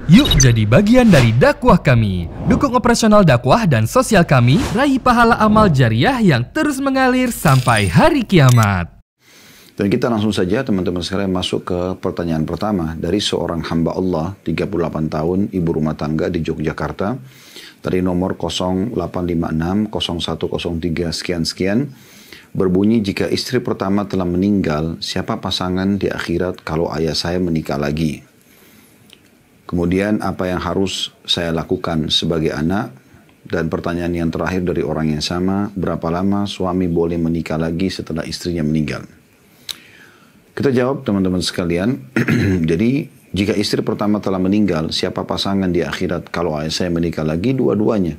Yuk jadi bagian dari dakwah kami. Dukung operasional dakwah dan sosial kami, raih pahala amal jariah yang terus mengalir sampai hari kiamat. Dan kita langsung saja teman-teman sekalian masuk ke pertanyaan pertama dari seorang hamba Allah, 38 tahun, ibu rumah tangga di Yogyakarta, dari nomor 0856 0103 sekian-sekian, berbunyi, jika istri pertama telah meninggal, siapa pasangan di akhirat kalau ayah saya menikah lagi? Kemudian apa yang harus saya lakukan sebagai anak? Dan pertanyaan yang terakhir dari orang yang sama, berapa lama suami boleh menikah lagi setelah istrinya meninggal? Kita jawab teman-teman sekalian. Jadi jika istri pertama telah meninggal, siapa pasangan di akhirat kalau ayah saya menikah lagi? Dua-duanya.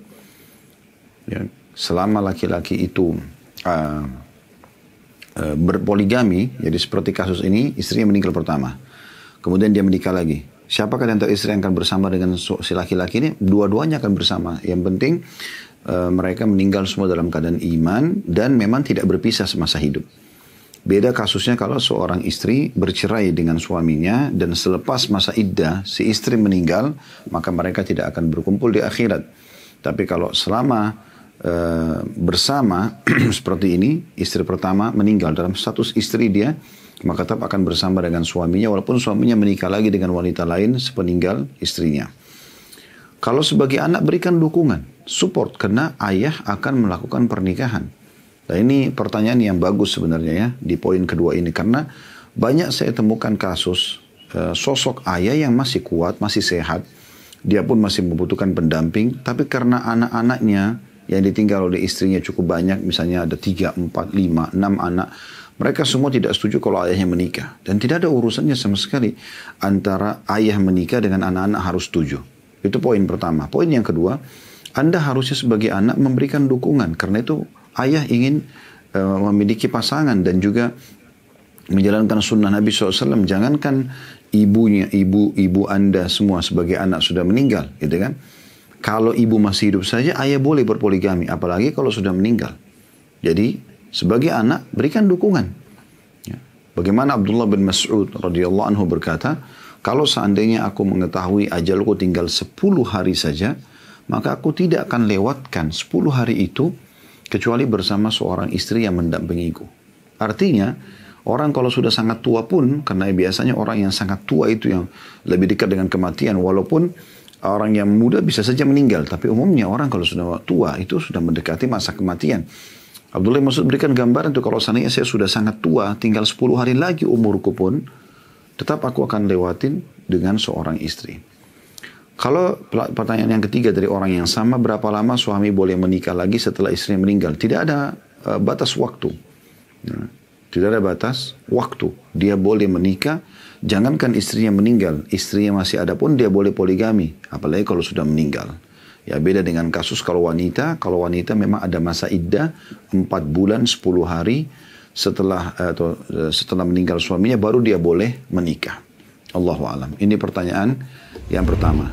Ya, selama laki-laki itu berpoligami, jadi seperti kasus ini, istrinya meninggal pertama, kemudian dia menikah lagi. Siapakah antara istri yang akan bersama dengan si laki-laki ini? Dua-duanya akan bersama. Yang penting mereka meninggal semua dalam keadaan iman dan memang tidak berpisah semasa hidup. Beda kasusnya kalau seorang istri bercerai dengan suaminya dan selepas masa iddah si istri meninggal, maka mereka tidak akan berkumpul di akhirat. Tapi kalau selama bersama seperti ini, istri pertama meninggal dalam status istri dia, maka tetap akan bersama dengan suaminya walaupun suaminya menikah lagi dengan wanita lain sepeninggal istrinya. Kalau sebagai anak berikan dukungan, support, karena ayah akan melakukan pernikahan. Nah ini pertanyaan yang bagus sebenarnya ya di poin kedua ini, karena banyak saya temukan kasus sosok ayah yang masih kuat, masih sehat, dia pun masih membutuhkan pendamping, tapi karena anak-anaknya yang ditinggal oleh istrinya cukup banyak, misalnya ada 3, 4, 5, 6 anak, mereka semua tidak setuju kalau ayahnya menikah. Dan tidak ada urusannya sama sekali antara ayah menikah dengan anak-anak harus setuju. Itu poin pertama. Poin yang kedua, Anda harusnya sebagai anak memberikan dukungan. Karena itu ayah ingin memiliki pasangan dan juga menjalankan sunnah Nabi SAW. Jangankan ibu Anda semua sebagai anak sudah meninggal, gitu kan? Kalau ibu masih hidup saja, ayah boleh berpoligami. Apalagi kalau sudah meninggal. Jadi sebagai anak berikan dukungan. Ya. Bagaimana Abdullah bin Mas'ud radhiyallahu anhu berkata, kalau seandainya aku mengetahui ajalku tinggal 10 hari saja, maka aku tidak akan lewatkan 10 hari itu kecuali bersama seorang istri yang mendampingiku. Artinya orang kalau sudah sangat tua pun, karena biasanya orang yang sangat tua itu yang lebih dekat dengan kematian, walaupun orang yang muda bisa saja meninggal, tapi umumnya orang kalau sudah tua itu sudah mendekati masa kematian. Abdullah bin Mas'ud berikan gambaran itu, kalau seandainya saya sudah sangat tua, tinggal 10 hari lagi umurku pun, tetap aku akan lewatin dengan seorang istri. Kalau pertanyaan yang ketiga dari orang yang sama, berapa lama suami boleh menikah lagi setelah istrinya meninggal? Tidak ada batas waktu. Tidak ada batas waktu. Dia boleh menikah, jangankan istrinya meninggal, istrinya masih ada pun dia boleh poligami, apalagi kalau sudah meninggal. Ya beda dengan kasus kalau wanita memang ada masa iddah 4 bulan 10 hari setelah meninggal suaminya baru dia boleh menikah. Allahu a'lam. Ini pertanyaan yang pertama.